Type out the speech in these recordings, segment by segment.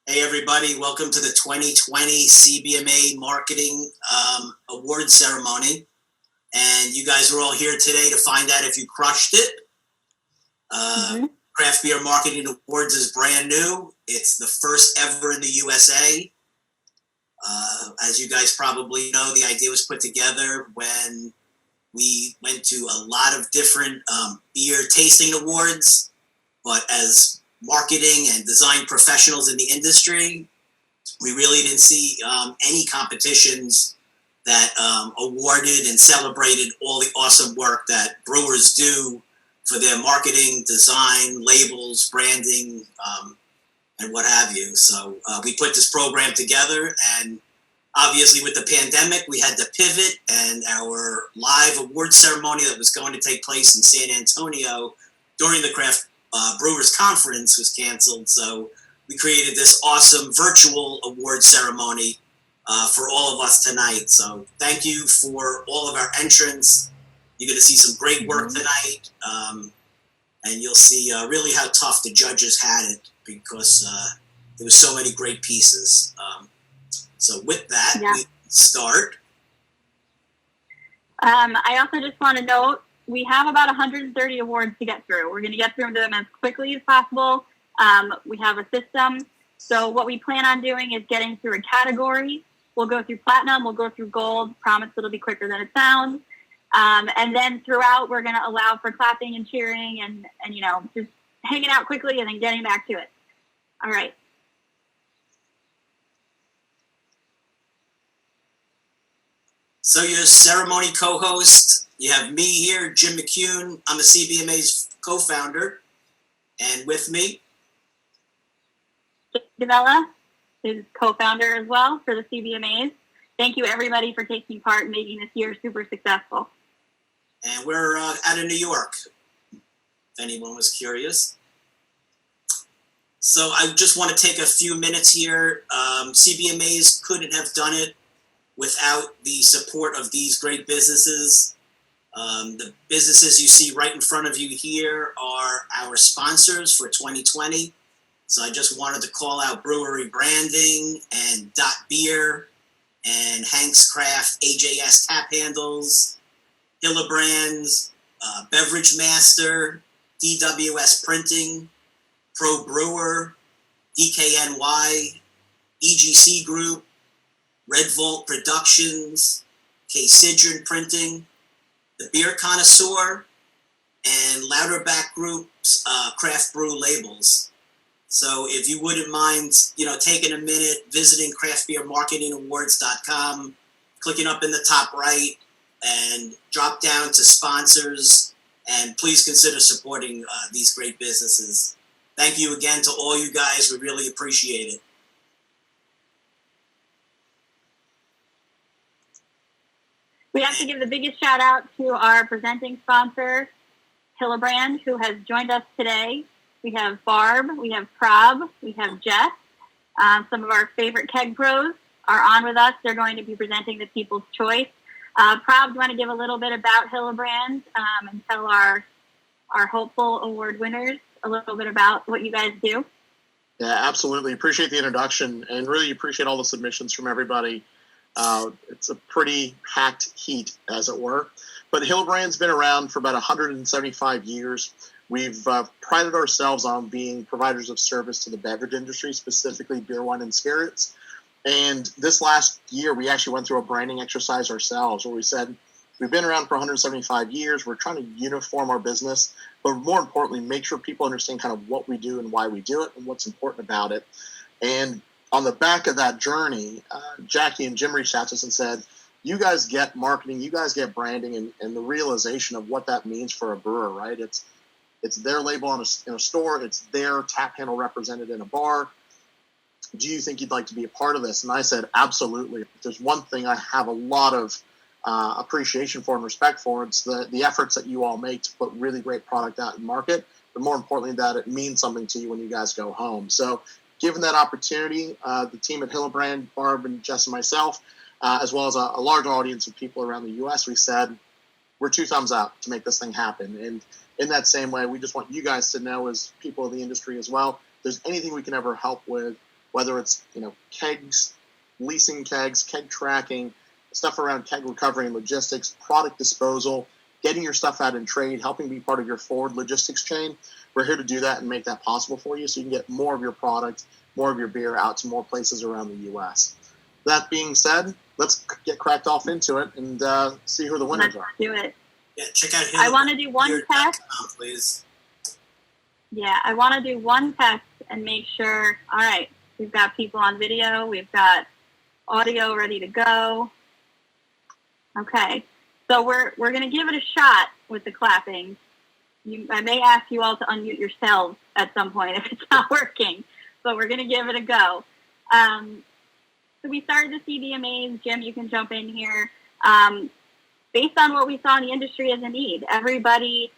Hey everybody, welcome to the 2020 CBMA Marketing Award Ceremony. And you guys are all here today to find out if you crushed it. Craft Beer Marketing Awards is brand new. It's the first ever in the USA. As you guys probably know, the idea was put together when we went to a lot of different beer tasting awards, but as marketing and design professionals in the industry, we really didn't see any competitions that awarded and celebrated all the awesome work that brewers do for their marketing, design, labels, branding, and what have you. So we put this program together, and obviously with the pandemic, we had to pivot, and our live award ceremony that was going to take place in San Antonio during the Craft Brewers Conference was canceled. So we created this awesome virtual award ceremony for all of us tonight. So thank you for all of our entrants. You're going to see some great work tonight, and you'll see really how tough the judges had it because there was so many great pieces. So with that, we start. I also just want to note, we have about 130 awards to get through. We're going to get through them as quickly as possible. We have a system. So what we plan on doing is getting through a category. We'll go through platinum. We'll go through gold. Promise it'll be quicker than it sounds. And then throughout, we're going to allow for clapping and cheering and just hanging out quickly and then getting back to it. All right. So your ceremony co-host, you have me here, Jim McCune. I'm the CBMA's co-founder. And with me, Davella is co-founder as well for the CBMAs. Thank you, everybody, for taking part and making this year super successful. And we're out of New York, if anyone was curious. So I just want to take a few minutes here. CBMAs couldn't have done it without the support of these great businesses. The businesses you see right in front of you here are our sponsors for 2020. So I just wanted to call out Brewery Branding and Dot Beer and Hank's Craft AJS Tap Handles, Hillebrands, Beverage Master, DWS Printing, Pro Brewer, DKNY, EGC Group, Red Vault Productions, K. Sidron Printing, The Beer Connoisseur, and Louderback Group's Craft Brew Labels. So if you wouldn't mind, taking a minute, visiting craftbeermarketingawards.com, clicking up in the top right, and drop down to sponsors, and please consider supporting these great businesses. Thank you again to all you guys. We really appreciate it. We have to give the biggest shout out to our presenting sponsor, Hillebrand, who has joined us today. We have Barb, we have Prob, we have Jess. Some of our favorite keg pros are on with us. They're going to be presenting the People's Choice. Prob, do you want to give a little bit about Hillebrand and tell our hopeful award winners a little bit about what you guys do? Yeah, absolutely. Appreciate the introduction and really appreciate all the submissions from everybody. It's a pretty packed heat, as it were. But Hillebrand's been around for about 175 years. We've prided ourselves on being providers of service to the beverage industry, specifically beer, wine, and spirits. And this last year, we actually went through a branding exercise ourselves where we said, we've been around for 175 years. We're trying to uniform our business, but more importantly, make sure people understand kind of what we do and why we do it and what's important about it. And on the back of that journey, Jackie and Jim reached out to us and said, you guys get marketing, you guys get branding, and the realization of what that means for a brewer, right? It's their label in a store. It's their tap handle represented in a bar. Do you think you'd like to be a part of this? And I said, absolutely. If there's one thing I have a lot of appreciation for and respect for, it's the efforts that you all make to put really great product out in market, but more importantly, that it means something to you when you guys go home. So given that opportunity, the team at Hillebrand, Barb and Jess and myself, as well as a large audience of people around the U.S., we said, we're 2 thumbs up to make this thing happen. And in that same way, we just want you guys to know, as people of the industry as well, if there's anything we can ever help with, whether it's, kegs, leasing kegs, keg tracking, stuff around keg recovery and logistics, product disposal, getting your stuff out in trade, helping be part of your forward logistics chain. We're here to do that and make that possible for you so you can get more of your product, more of your beer out to more places around the U.S. That being said, let's get cracked off into it and see who the winners are. Let's do it. Yeah, check out I want to do one test. Please. Yeah, I want to do one test and make sure, all right, we've got people on video, we've got audio ready to go. Okay, so we're going to give it a shot with the clapping. I may ask you all to unmute yourselves at some point if it's not working, but we're going to give it a go. So we started the CBMAs. Jim, you can jump in here. Based on what we saw in the industry as a need, everybody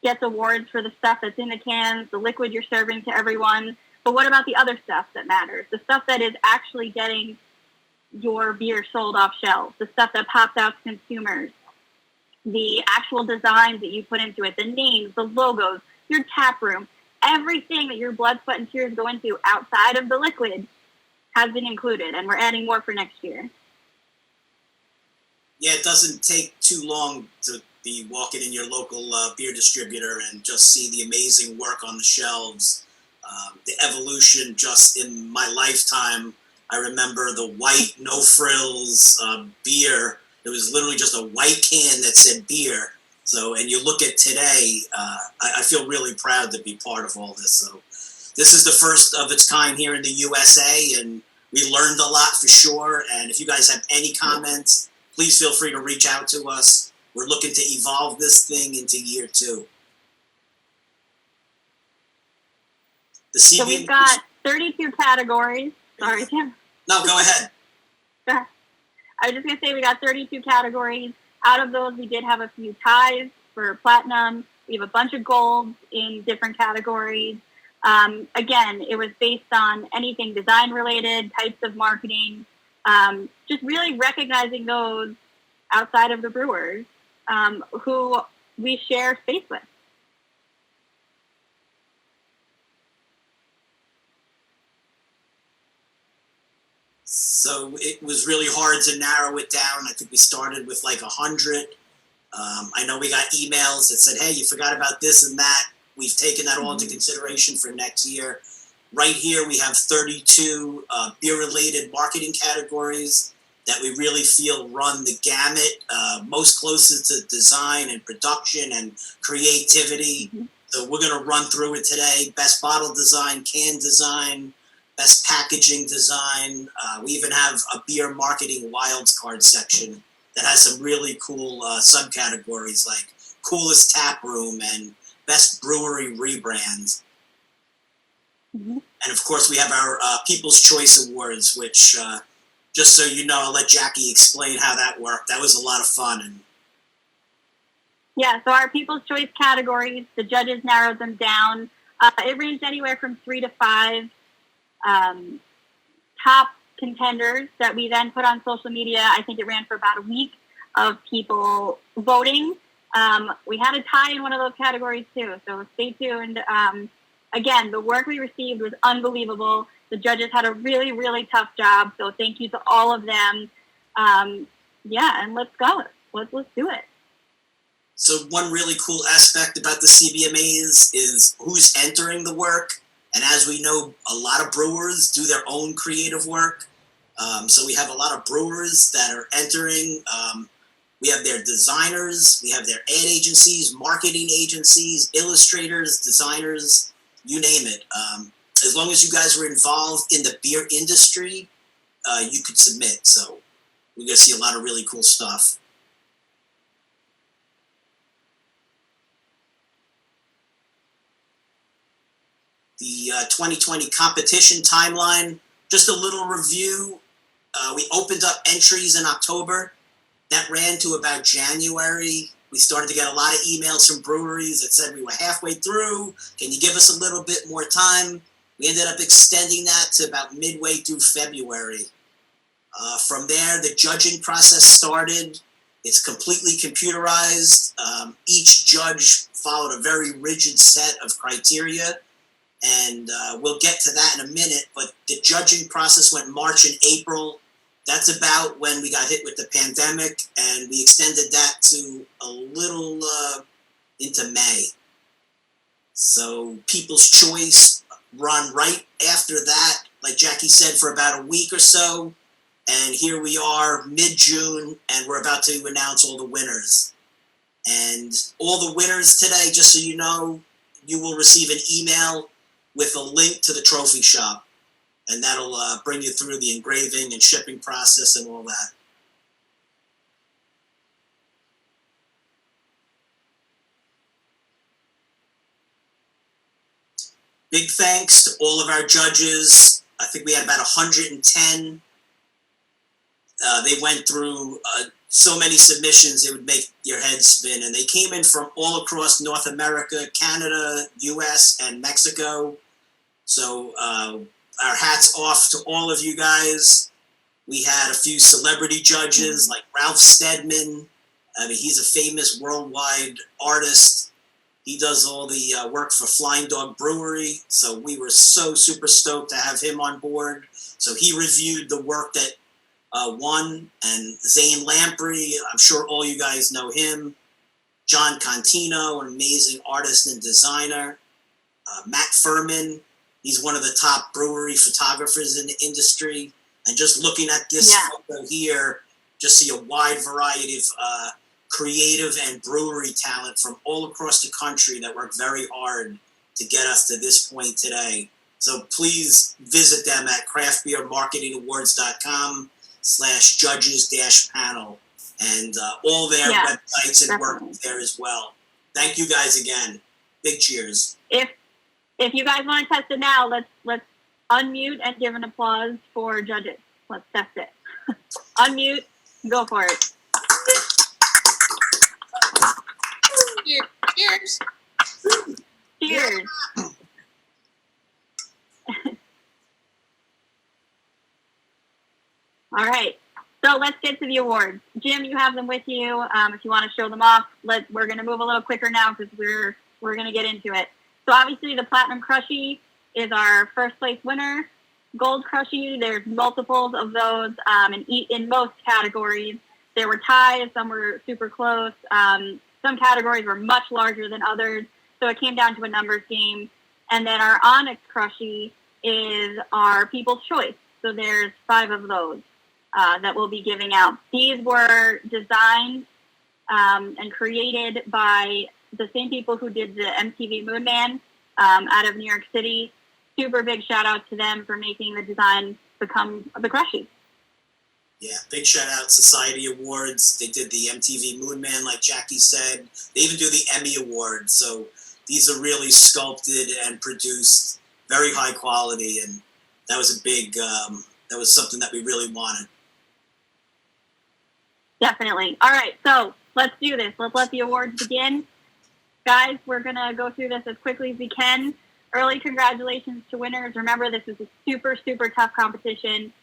gets awards for the stuff that's in the cans, the liquid you're serving to everyone. But what about the other stuff that matters? The stuff that is actually getting your beer sold off shelves, the stuff that pops out to consumers, the actual designs that you put into it, the names, the logos, your tap room, everything that your blood, sweat, and tears go into outside of the liquid has been included, and we're adding more for next year. Yeah, it doesn't take too long to be walking in your local beer distributor and just see the amazing work on the shelves. The evolution just in my lifetime. I remember the white, no frills beer. It was literally just a white can that said beer. So, and you look at today, I feel really proud to be part of all this. So this is the first of its kind here in the USA, and we learned a lot for sure. And if you guys have any comments, please feel free to reach out to us. We're looking to evolve this thing into year 2. So we've got 32 categories. Sorry, Tim. No, go ahead. I was just going to say we got 32 categories. Out of those, we did have a few ties for platinum. We have a bunch of golds in different categories. Again, it was based on anything design related, types of marketing, just really recognizing those outside of the brewers who we share space with. So it was really hard to narrow it down. I think we started with like 100. I know we got emails that said, hey, you forgot about this and that. We've taken that all into consideration for next year. Right here, we have 32 beer-related marketing categories that we really feel run the gamut, most closest to design and production and creativity. Mm-hmm. So we're going to run through it today. Best bottle design, can design, best packaging design. We even have a beer marketing wilds card section that has some really cool subcategories like coolest tap room and best brewery rebrands. Mm-hmm. And of course, we have our People's Choice Awards, which, just so you know, I'll let Jackie explain how that worked. That was a lot of fun. And yeah, so our People's Choice categories, the judges narrowed them down. It ranged anywhere from 3 to 5 top contenders that we then put on social media. I think it ran for about a week of people voting. We had a tie in one of those categories too, so stay tuned. Again, the work we received was unbelievable. The judges had a really, really tough job, so thank you to all of them. Yeah, and let's go. Let's do it. So one really cool aspect about the CBMAs is who's entering the work. And as we know, a lot of brewers do their own creative work. So we have a lot of brewers that are entering. We have their designers, we have their ad agencies, marketing agencies, illustrators, designers, you name it. As long as you guys were involved in the beer industry, you could submit. So we're going to see a lot of really cool stuff. The 2020 competition timeline, just a little review. We opened up entries in October. That ran to about January. We started to get a lot of emails from breweries that said we were halfway through. Can you give us a little bit more time? We ended up extending that to about midway through February. From there, the judging process started. It's completely computerized. Each judge followed a very rigid set of criteria. and we'll get to that in a minute. But the judging process went March and April. That's about when we got hit with the pandemic, and we extended that to a little into May. So People's Choice run right after that, like Jackie said, for about a week or so. And here we are mid-June, and we're about to announce all the winners. And all the winners today, just so you know, you will receive an email with a link to the trophy shop. And that'll bring you through the engraving and shipping process and all that. Big thanks to all of our judges. I think we had about 110. They went through so many submissions, it would make your head spin. And they came in from all across North America, Canada, US, and Mexico. So our hats off to all of you guys. We had a few celebrity judges like Ralph Steadman. I mean, he's a famous worldwide artist. He does all the work for Flying Dog Brewery. So we were so super stoked to have him on board. So he reviewed the work that won. And Zane Lamprey, I'm sure all you guys know him. John Contino, an amazing artist and designer. Matt Furman, he's one of the top brewery photographers in the industry. And just looking at this photo here, just see a wide variety of creative and brewery talent from all across the country that worked very hard to get us to this point today. So please visit them at craftbeermarketingawards.com/judges-panel and all their websites and work there as well. Thank you guys again. Big cheers. If you guys want to test it now, let's unmute and give an applause for judges. Let's test it. Unmute, go for it. Cheers. Cheers. All right. So let's get to the awards. Jim, you have them with you. If you want to show them off, we're going to move a little quicker now because we're going to get into it. So obviously the Platinum Crushie is our first place winner. Gold Crushie, there's multiples of those in most categories. There were ties, some were super close. Some categories were much larger than others, so it came down to a numbers game. And then our Onyx Crushie is our People's Choice. So there's 5 of those that we'll be giving out. These were designed and created by the same people who did the MTV Moon Man out of New York City. Super big shout out to them for making the design become the Crushie. Yeah, big shout out Society Awards. They did the MTV Moon Man, like Jackie said. They even do the Emmy Awards. So these are really sculpted and produced, very high quality, and that was a big. That was something that we really wanted. Definitely. All right, so let's do this. Let's let the awards begin. Guys, we're going to go through this as quickly as we can. Early congratulations to winners. Remember, this is a super, super tough competition,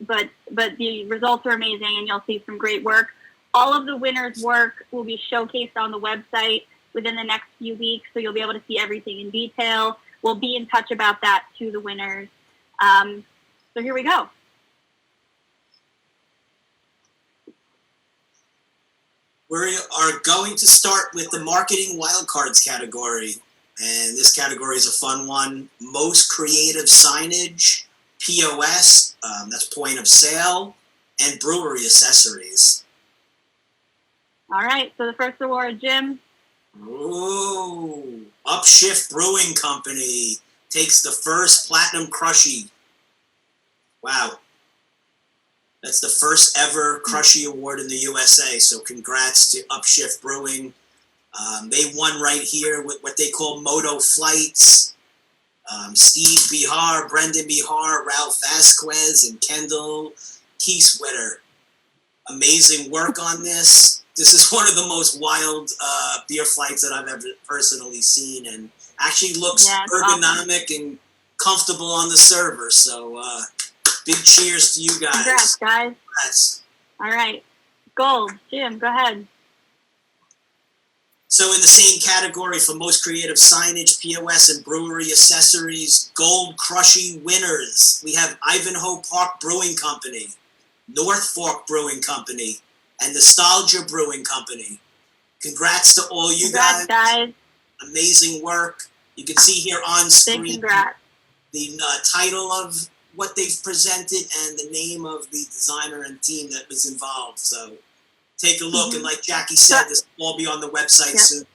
but the results are amazing, and you'll see some great work. All of the winners' work will be showcased on the website within the next few weeks, so you'll be able to see everything in detail. We'll be in touch about that to the winners. So here we go. We are going to start with the Marketing Wildcards category. And this category is a fun one. Most creative signage, POS, that's point of sale, and brewery accessories. All right, so the first award, Jim. Ooh, Upshift Brewing Company takes the first Platinum Crushie. Wow. That's the first ever Crushie Award in the USA, so congrats to Upshift Brewing. They won right here with what they call Moto Flights. Steve Behar, Brendan Behar, Ralph Vasquez, and Kendall Kieswetter. Amazing work on this. This is one of the most wild beer flights that I've ever personally seen, and actually looks ergonomic and comfortable on the server. So big cheers to you guys. Congrats, guys. Congrats. All right. Gold. Jim, go ahead. So in the same category for most creative signage, POS, and brewery accessories, gold crushing winners, we have Ivanhoe Park Brewing Company, North Fork Brewing Company, and Nostalgia Brewing Company. Congrats to all you guys. Amazing work. You can see here on screen the title of what they've presented and the name of the designer and team that was involved. So take a look, and like Jackie said, this will all be on the website soon.